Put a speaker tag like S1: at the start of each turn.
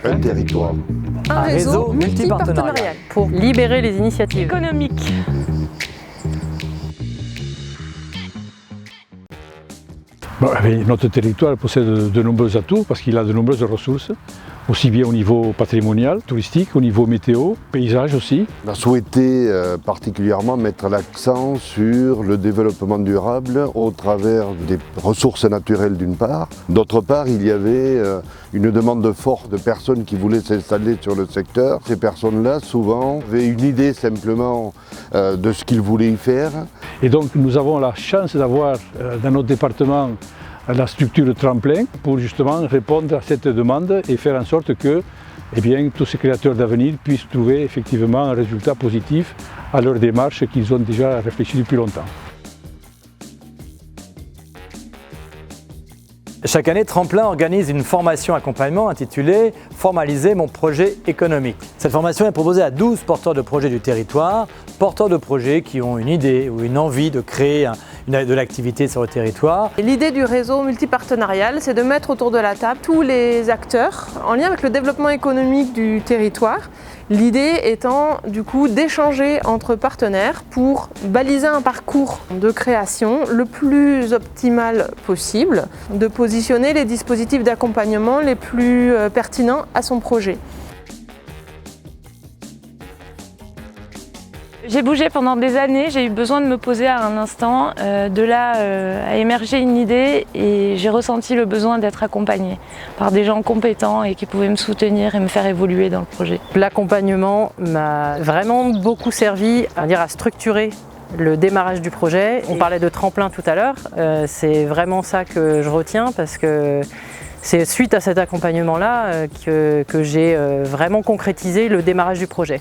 S1: Un territoire.
S2: Un réseau multipartenarial pour libérer les initiatives économiques.
S3: Notre territoire possède de nombreux atouts parce qu'il a de nombreuses ressources, aussi bien au niveau patrimonial, touristique, au niveau météo, paysage aussi.
S1: On a souhaité particulièrement mettre l'accent sur le développement durable au travers des ressources naturelles d'une part. D'autre part, il y avait une demande forte de personnes qui voulaient s'installer sur le secteur. Ces personnes-là, souvent, avaient une idée simplement de ce qu'ils voulaient y faire.
S3: Et donc nous avons la chance d'avoir dans notre département la structure tremplin pour justement répondre à cette demande et faire en sorte que tous ces créateurs d'avenir puissent trouver effectivement un résultat positif à leur démarche qu'ils ont déjà réfléchi depuis longtemps.
S4: Chaque année, Tremplin organise une formation accompagnement intitulée « Formaliser mon projet économique ». Cette formation est proposée à 12 porteurs de projets du territoire, porteurs de projets qui ont une idée ou une envie de créer de l'activité sur le territoire.
S2: L'idée du réseau multipartenarial, c'est de mettre autour de la table tous les acteurs en lien avec le développement économique du territoire. L'idée étant du coup d'échanger entre partenaires pour baliser un parcours de création le plus optimal possible, de positionner les dispositifs d'accompagnement les plus pertinents à son projet.
S5: J'ai bougé pendant des années, j'ai eu besoin de me poser à un instant, de là a émergé une idée et j'ai ressenti le besoin d'être accompagnée par des gens compétents et qui pouvaient me soutenir et me faire évoluer dans le projet.
S2: L'accompagnement m'a vraiment beaucoup servi à structurer le démarrage du projet. On parlait de tremplin tout à l'heure, c'est vraiment ça que je retiens parce que c'est suite à cet accompagnement-là que j'ai vraiment concrétisé le démarrage du projet.